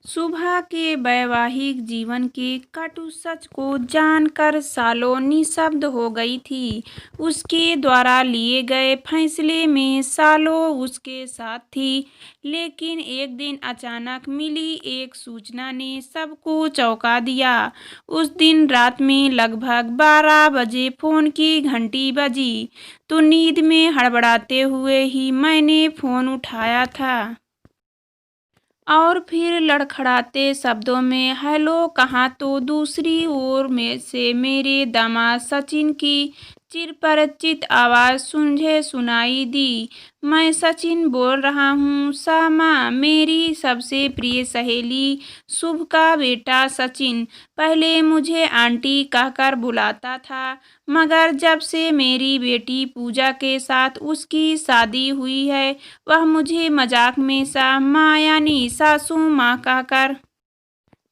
सुभा के वैवाहिक जीवन के कटु सच को जानकर सालों निःशब्द हो गई थी। उसके द्वारा लिए गए फैसले में सालों उसके साथ थी, लेकिन एक दिन अचानक मिली एक सूचना ने सबको चौंका दिया। उस दिन रात में लगभग 12 बजे फोन की घंटी बजी, तो नींद में हड़बड़ाते हुए ही मैंने फोन उठाया था। और फिर लड़खड़ाते शब्दों में हेलो कहा तो दूसरी ओर में से मेरे दामाद सचिन की चिरपरिचित आवाज़ मुझे सुनाई दी। मैं सचिन बोल रहा हूँ। सामा, मेरी सबसे प्रिय सहेली शुभ का बेटा सचिन पहले मुझे आंटी कहकर बुलाता था, मगर जब से मेरी बेटी पूजा के साथ उसकी शादी हुई है, वह मुझे मजाक में सा माँ यानी सासू माँ कहकर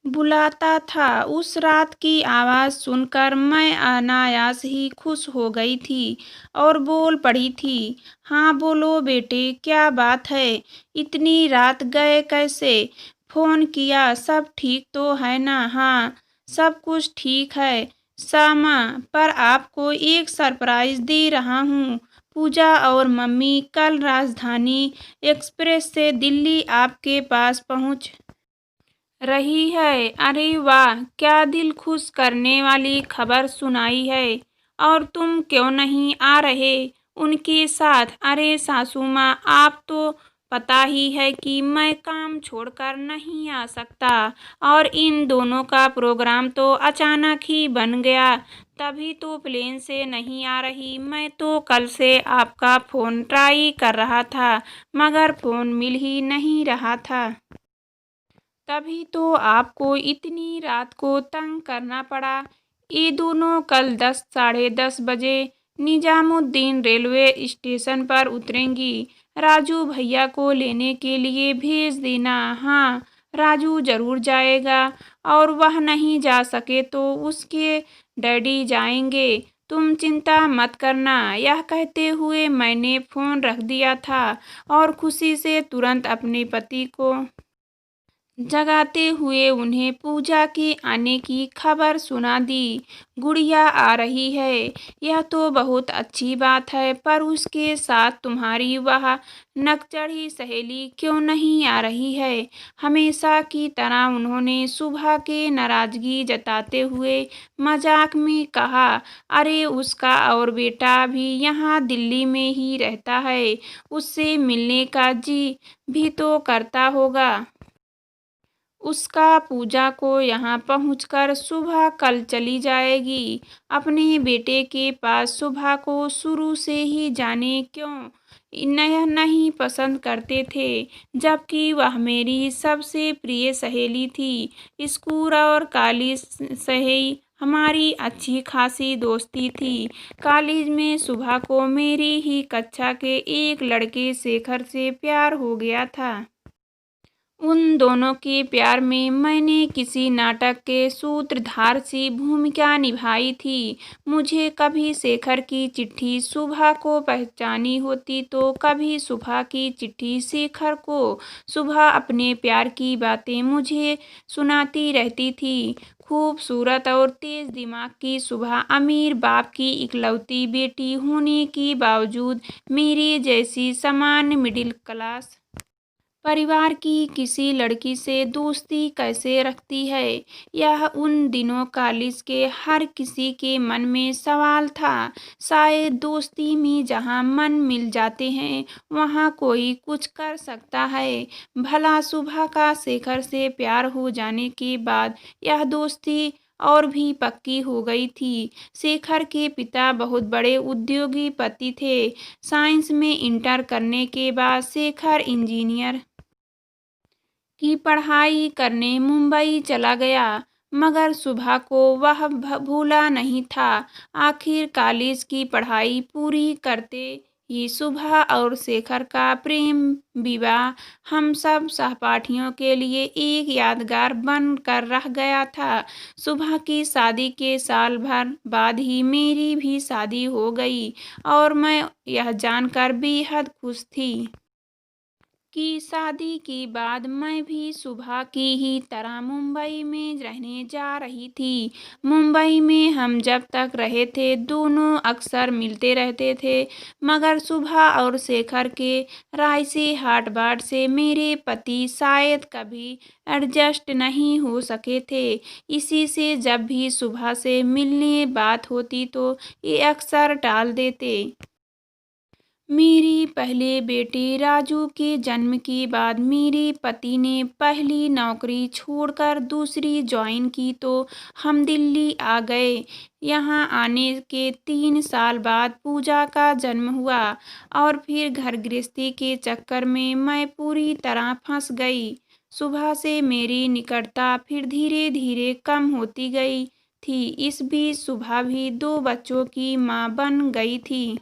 बुलाता था। उस रात की आवाज़ सुनकर मैं अनायास ही खुश हो गई थी और बोल पड़ी थी, हाँ बोलो बेटे, क्या बात है? इतनी रात गए कैसे? फ़ोन किया, सब ठीक तो है ना? हाँ, सब कुछ ठीक है सामा, पर आपको एक सरप्राइज़ दे रहा हूँ। पूजा और मम्मी कल राजधानी एक्सप्रेस से दिल्ली आपके पास पहुँच रही है। अरे वाह, क्या दिल खुश करने वाली खबर सुनाई है। और तुम क्यों नहीं आ रहे उनके साथ? अरे सासू माँ, आप तो पता ही है कि मैं काम छोड़कर नहीं आ सकता, और इन दोनों का प्रोग्राम तो अचानक ही बन गया, तभी तो प्लेन से नहीं आ रही। मैं तो कल से आपका फ़ोन ट्राई कर रहा था, मगर फ़ोन मिल ही नहीं रहा था। तभी तो आपको इतनी रात को तंग करना पड़ा। ये दोनों कल 10 साढ़े 10 बजे निजामुद्दीन रेलवे स्टेशन पर उतरेंगी। राजू भैया को लेने के लिए भेज देना। हाँ, राजू जरूर जाएगा, और वह नहीं जा सके तो उसके डैडी जाएंगे। तुम चिंता मत करना। यह कहते हुए मैंने फ़ोन रख दिया था और खुशी से तुरंत अपने पति को जगाते हुए उन्हें पूजा के आने की खबर सुना दी। गुड़िया आ रही है, यह तो बहुत अच्छी बात है, पर उसके साथ तुम्हारी वह नकचढ़ी सहेली क्यों नहीं आ रही है? हमेशा की तरह उन्होंने सुबह के नाराजगी जताते हुए मजाक में कहा, अरे उसका और बेटा भी यहाँ दिल्ली में ही रहता है, उससे मिलने का जी भी तो करता होगा। उसका पूजा को यहाँ पहुँचकर सुबह कल चली जाएगी अपने बेटे के पास। सुबह को शुरू से ही जाने क्यों नहीं पसंद करते थे, जबकि वह मेरी सबसे प्रिय सहेली थी। स्कूल और कॉलेज से ही हमारी अच्छी खासी दोस्ती थी। कॉलेज में सुबह को मेरी ही कक्षा के एक लड़के शेखर से प्यार हो गया था। उन दोनों के प्यार में मैंने किसी नाटक के सूत्रधार सी भूमिका निभाई थी। मुझे कभी शेखर की चिट्ठी सुबह को पहुंचानी होती, तो कभी सुबह की चिट्ठी शेखर को। सुबह अपने प्यार की बातें मुझे सुनाती रहती थी। खूबसूरत और तेज दिमाग की सुबह अमीर बाप की इकलौती बेटी होने के बावजूद मेरी जैसी सामान्य मिडिल क्लास परिवार की किसी लड़की से दोस्ती कैसे रखती है, यह उन दिनों कॉलेज के हर किसी के मन में सवाल था। शायद दोस्ती में जहाँ मन मिल जाते हैं, वहाँ कोई कुछ कर सकता है। भला सुबह का शेखर से प्यार हो जाने के बाद यह दोस्ती और भी पक्की हो गई थी। शेखर के पिता बहुत बड़े उद्योगपति थे। साइंस में इंटर करने के बाद शेखर इंजीनियर की पढ़ाई करने मुंबई चला गया, मगर सुबह को वह भूला नहीं था। आखिर कॉलेज की पढ़ाई पूरी करते ही सुबह और शेखर का प्रेम विवाह हम सब सहपाठियों के लिए एक यादगार बन कर रह गया था। सुबह की शादी के साल भर बाद ही मेरी भी शादी हो गई, और मैं यह जानकर बेहद खुश थी। कि शादी के बाद मैं भी सुबह की ही तरह मुंबई में रहने जा रही थी। मुंबई में हम जब तक रहे थे दोनों अक्सर मिलते रहते थे, मगर सुबह और शेखर के राय से हट बाट से मेरे पति शायद कभी एडजस्ट नहीं हो सके थे। इसी से जब भी सुबह से मिलने बात होती तो ये अक्सर टाल देते। मेरे पहले बेटे राजू के जन्म के बाद मेरे पति ने पहली नौकरी छोड़कर दूसरी ज्वाइन की तो हम दिल्ली आ गए। यहाँ आने के 3 साल बाद पूजा का जन्म हुआ और फिर घर गृहस्थी के चक्कर में मैं पूरी तरह फंस गई। सुबह से मेरी निकटता फिर धीरे धीरे कम होती गई थी। इस बीच सुबह भी 2 बच्चों की माँ बन गई थी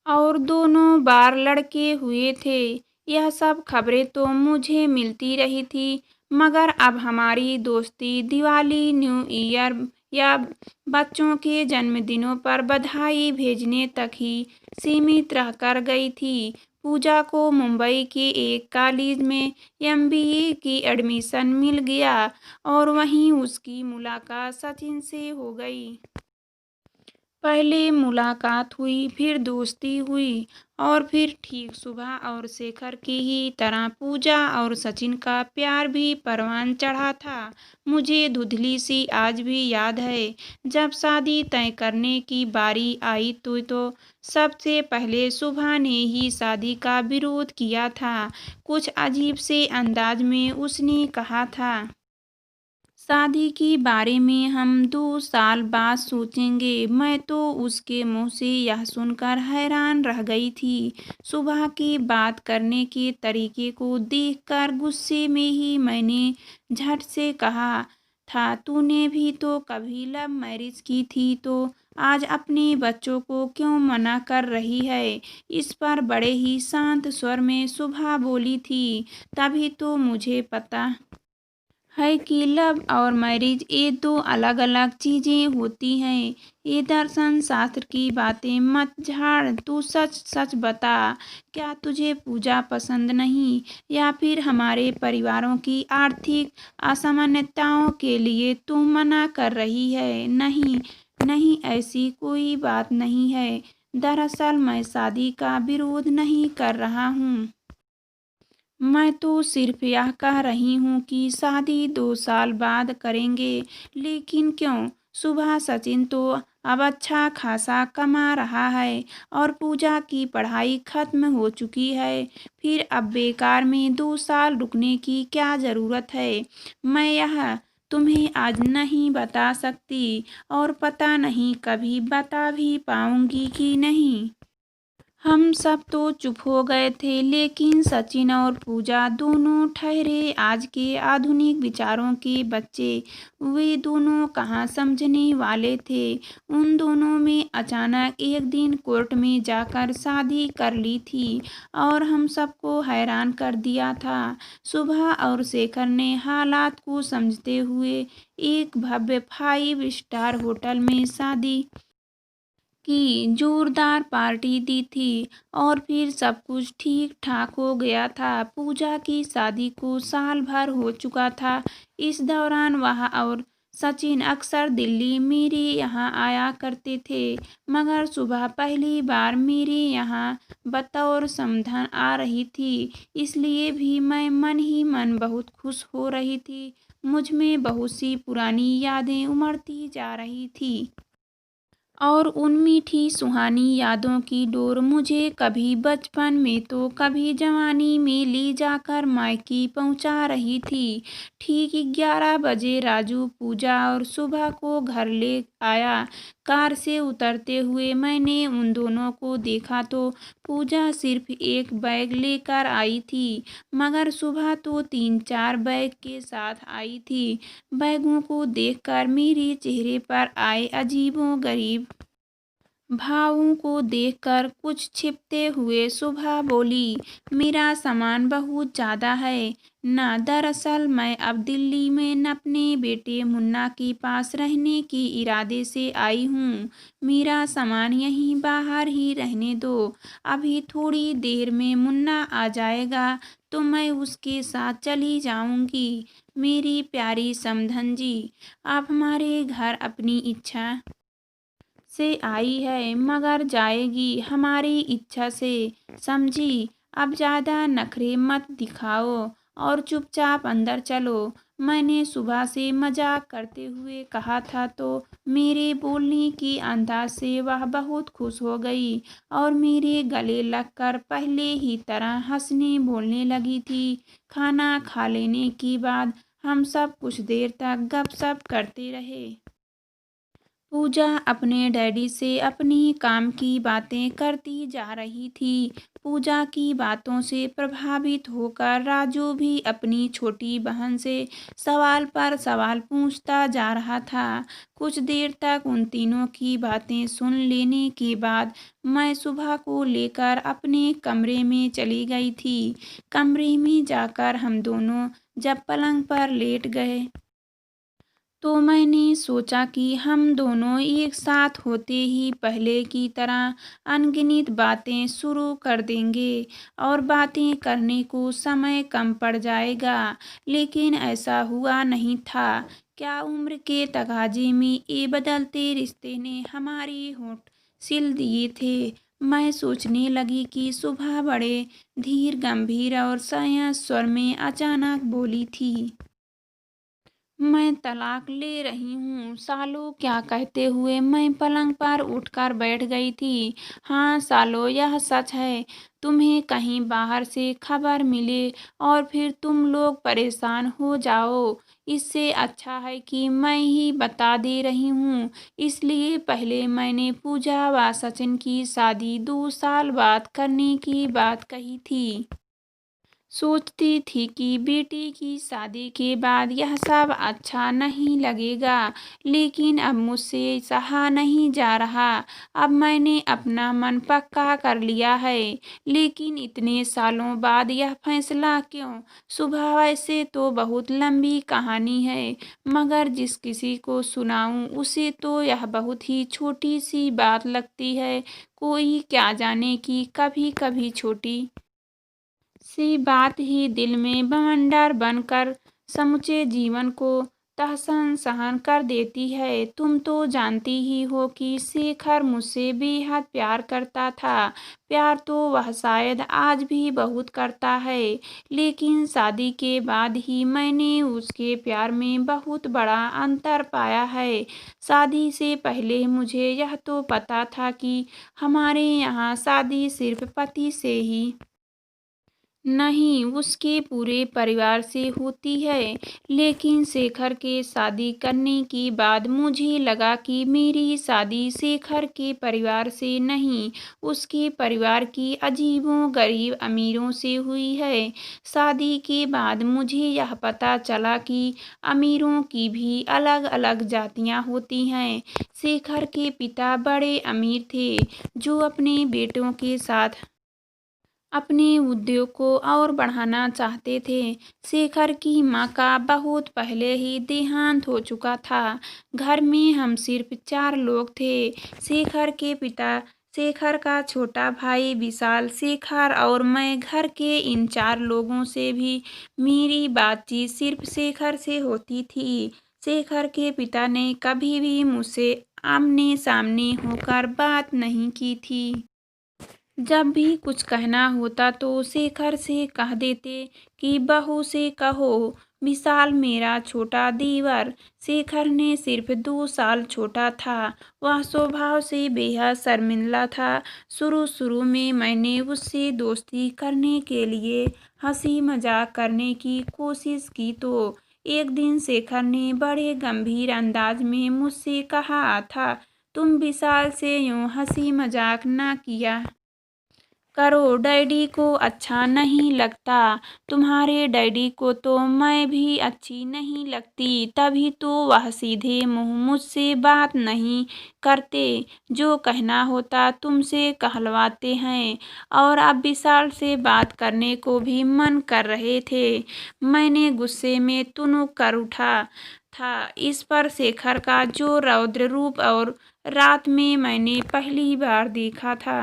और दोनों बार लड़के हुए थे। यह सब खबरें तो मुझे मिलती रही थी, मगर अब हमारी दोस्ती दिवाली, न्यू ईयर या बच्चों के जन्मदिनों पर बधाई भेजने तक ही सीमित रह कर गई थी। पूजा को मुंबई के एक कॉलेज में एमबीए की एडमिशन मिल गया और वहीं उसकी मुलाकात सचिन से हो गई। पहले मुलाकात हुई, फिर दोस्ती हुई और फिर ठीक सुबह और शेखर की ही तरह पूजा और सचिन का प्यार भी परवान चढ़ा था। मुझे धुंधली सी आज भी याद है, जब शादी तय करने की बारी आई तो सबसे पहले सुबह ने ही शादी का विरोध किया था। कुछ अजीब से अंदाज में उसने कहा था, शादी के बारे में हम 2 साल बाद सोचेंगे। मैं तो उसके मुंह से यह सुनकर हैरान रह गई थी। सुबह की बात करने के तरीके को देखकर गुस्से में ही मैंने झट से कहा था, तूने भी तो कभी लव मैरिज की थी तो आज अपने बच्चों को क्यों मना कर रही है। इस पर बड़े ही शांत स्वर में सुबह बोली थी, तभी तो मुझे पता है कि लव और मैरिज ये 2 अलग-अलग चीज़ें होती हैं। ये दर्शन शास्त्र की बातें मत झाड़, तू सच सच बता, क्या तुझे पूजा पसंद नहीं या फिर हमारे परिवारों की आर्थिक असमानताओं के लिए तू मना कर रही है? नहीं, नहीं ऐसी कोई बात नहीं है। दरअसल मैं शादी का विरोध नहीं कर रहा हूँ। मैं तो सिर्फ यह कह रही हूँ कि शादी 2 साल बाद करेंगे, लेकिन क्यों? सुबह सचिन तो अब अच्छा खासा कमा रहा है और पूजा की पढ़ाई खत्म हो चुकी है। फिर अब बेकार में 2 साल रुकने की क्या ज़रूरत है? मैं यह तुम्हें आज नहीं बता सकती और पता नहीं कभी बता भी पाऊंगी कि नहीं। हम सब तो चुप हो गए थे, लेकिन सचिन और पूजा दोनों ठहरे आज के आधुनिक विचारों के बच्चे। वे दोनों कहाँ समझने वाले थे। उन दोनों में अचानक एक दिन कोर्ट में जाकर शादी कर ली थी और हम सबको हैरान कर दिया था। सुबह और शेखर ने हालात को समझते हुए एक भव्य 5 स्टार होटल में शादी की जोरदार पार्टी दी थी और फिर सब कुछ ठीक ठाक हो गया था। पूजा की शादी को साल भर हो चुका था। इस दौरान वह और सचिन अक्सर दिल्ली मेरे यहाँ आया करते थे, मगर सुबह पहली बार मेरे यहाँ बतौर समधन आ रही थी, इसलिए भी मैं मन ही मन बहुत खुश हो रही थी। मुझ में बहुत सी पुरानी यादें उमड़ती जा रही थी और उन मीठी सुहानी यादों की डोर मुझे कभी बचपन में तो कभी जवानी में ले जाकर मायके पहुंचा रही थी। ठीक 11 बजे राजू पूजा और सुबह को घर ले आया। कार से उतरते हुए मैंने उन दोनों को देखा तो पूजा सिर्फ एक बैग लेकर आई थी, मगर सुबह तो 3-4 बैग के साथ आई थी। बैगों को देखकर मेरे चेहरे पर आए अजीबो गरीब भावों को देखकर कुछ छिपते हुए सुबह बोली, मेरा सामान बहुत ज़्यादा है ना। दरअसल मैं अब दिल्ली में अपने बेटे मुन्ना के पास रहने के इरादे से आई हूँ। मेरा सामान यहीं बाहर ही रहने दो। अभी थोड़ी देर में मुन्ना आ जाएगा तो मैं उसके साथ चली जाऊँगी। मेरी प्यारी समधन जी, आप हमारे घर अपनी इच्छा से आई है मगर जाएगी हमारी इच्छा से, समझी। अब ज़्यादा नखरे मत दिखाओ और चुपचाप अंदर चलो। मैंने सुबह से मजाक करते हुए कहा था तो मेरे बोलने के अंदाज से वह बहुत खुश हो गई और मेरे गले लगकर पहले ही तरह हंसने बोलने लगी थी। खाना खा लेने के बाद हम सब कुछ देर तक गपशप करते रहे। पूजा अपने डैडी से अपनी काम की बातें करती जा रही थी। पूजा की बातों से प्रभावित होकर राजू भी अपनी छोटी बहन से सवाल पर सवाल पूछता जा रहा था। कुछ देर तक उन तीनों की बातें सुन लेने के बाद मैं सुबह को लेकर अपने कमरे में चली गई थी। कमरे में जाकर हम दोनों जब पलंग पर लेट गए तो मैंने सोचा कि हम दोनों एक साथ होते ही पहले की तरह अनगिनत बातें शुरू कर देंगे और बातें करने को समय कम पड़ जाएगा। लेकिन ऐसा हुआ नहीं था। क्या उम्र के तकाजे में ये बदलते रिश्ते ने हमारे होंठ सिल दिए थे। मैं सोचने लगी कि सुबह बड़े धीर गंभीर और संयत स्वर में अचानक बोली थी, मैं तलाक ले रही हूँ। सालो, क्या कहते हुए मैं पलंग पर उठकर बैठ गई थी। हाँ सालो, यह सच है। तुम्हें कहीं बाहर से खबर मिले और फिर तुम लोग परेशान हो जाओ, इससे अच्छा है कि मैं ही बता दे रही हूँ। इसलिए पहले मैंने पूजा व सचिन की शादी 2 साल बाद करने की बात कही थी। सोचती थी कि बेटी की शादी के बाद यह सब अच्छा नहीं लगेगा, लेकिन अब मुझसे सहा नहीं जा रहा। अब मैंने अपना मन पक्का कर लिया है। लेकिन इतने सालों बाद यह फैसला क्यों? सुबह वैसे तो बहुत लंबी कहानी है, मगर जिस किसी को सुनाऊं उसे तो यह बहुत ही छोटी सी बात लगती है। कोई क्या जाने कि कभी कभी छोटी सी बात ही दिल में बवंडर बनकर समूचे जीवन को तहसन सहन कर देती है। तुम तो जानती ही हो कि शेखर मुझसे बेहद प्यार करता था। प्यार तो वह शायद आज भी बहुत करता है, लेकिन शादी के बाद ही मैंने उसके प्यार में बहुत बड़ा अंतर पाया है। शादी से पहले मुझे यह तो पता था कि हमारे यहाँ शादी सिर्फ पति से ही नहीं, उसके पूरे परिवार से होती है। लेकिन शेखर के शादी करने के बाद मुझे लगा कि मेरी शादी शेखर के परिवार से नहीं, उसके परिवार की अजीबों-गरीब अमीरों से हुई है। शादी के बाद मुझे यह पता चला कि अमीरों की भी अलग-अलग जातियां होती हैं। शेखर के पिता बड़े अमीर थे, जो अपने बेटों के साथ अपने उद्योग को और बढ़ाना चाहते थे। शेखर की माँ का बहुत पहले ही देहांत हो चुका था। घर में हम सिर्फ 4 लोग थे। शेखर के पिता, शेखर का छोटा भाई विशाल, शेखर और मैं। घर के इन 4 लोगों से भी मेरी बातचीत सिर्फ शेखर से होती थी। शेखर के पिता ने कभी भी मुझसे आमने सामने होकर बात नहीं की थी। जब भी कुछ कहना होता तो शेखर से कह देते कि बहू से कहो। विशाल मेरा छोटा देवर शेखर ने सिर्फ 2 साल छोटा था। वह स्वभाव से बेहद शर्मिंदा था। शुरू शुरू में मैंने उससे दोस्ती करने के लिए हंसी मजाक करने की कोशिश की तो एक दिन शेखर ने बड़े गंभीर अंदाज में मुझसे कहा था, तुम विशाल से यूं हंसी मजाक ना किया करो, डैडी को अच्छा नहीं लगता। तुम्हारे डैडी को तो मैं भी अच्छी नहीं लगती, तभी तो वह सीधे मुँह मुझसे बात नहीं करते। जो कहना होता तुमसे कहलवाते हैं। और अब विशाल से बात करने को भी मन कर रहे थे। मैंने गुस्से में तुनुक कर उठा था। इस पर शेखर का जो रौद्र रूप और रात में मैंने पहली बार देखा था,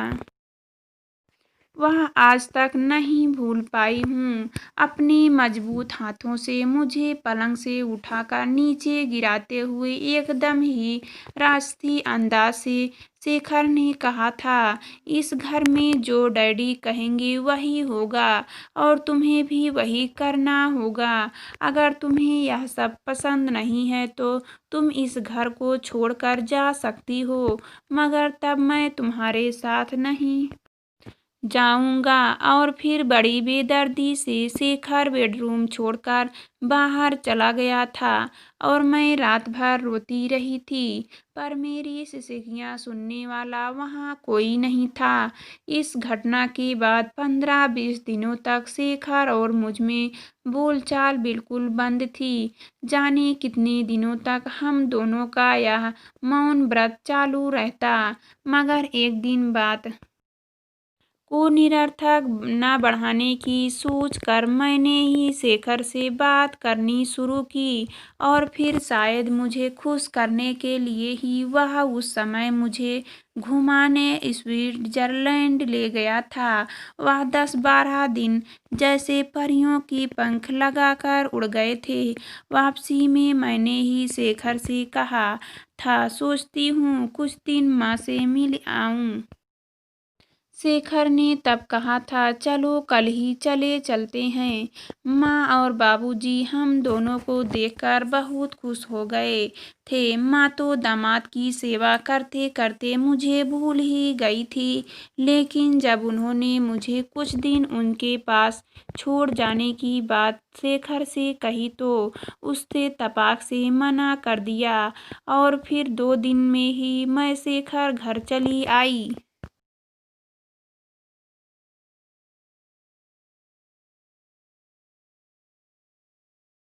वह आज तक नहीं भूल पाई हूँ। अपने मजबूत हाथों से मुझे पलंग से उठाकर नीचे गिराते हुए एकदम ही राजसी अंदाज से शेखर ने कहा था, इस घर में जो डैडी कहेंगे वही होगा और तुम्हें भी वही करना होगा। अगर तुम्हें यह सब पसंद नहीं है तो तुम इस घर को छोड़कर जा सकती हो, मगर तब मैं तुम्हारे साथ नहीं जाऊँगा। और फिर बड़ी बेदर्दी से शेखर बेडरूम छोड़कर बाहर चला गया था और मैं रात भर रोती रही थी, पर मेरी सिसकियाँ सुनने वाला वहाँ कोई नहीं था। इस घटना के बाद 15-20 दिनों तक शेखर और मुझ में बोलचाल बिल्कुल बंद थी। जाने कितने दिनों तक हम दोनों का यह मौन व्रत चालू रहता, मगर एक दिन बात को निरर्थक न बढ़ाने की सोच कर मैंने ही शेखर से बात करनी शुरू की। और फिर शायद मुझे खुश करने के लिए ही वह उस समय मुझे घुमाने स्विट्जरलैंड ले गया था। वह 10-12 दिन जैसे परियों की पंख लगाकर उड़ गए थे। वापसी में मैंने ही शेखर से कहा था, सोचती हूँ कुछ दिन माँ से मिल आऊँ। शेखर ने तब कहा था, चलो कल ही चले चलते हैं। माँ और बाबूजी हम दोनों को देखकर बहुत खुश हो गए थे। माँ तो दामाद की सेवा करते करते मुझे भूल ही गई थी, लेकिन जब उन्होंने मुझे कुछ दिन उनके पास छोड़ जाने की बात शेखर से कही तो उससे तपाक से मना कर दिया और फिर 2 दिन में ही मैं शेखर घर चली आई।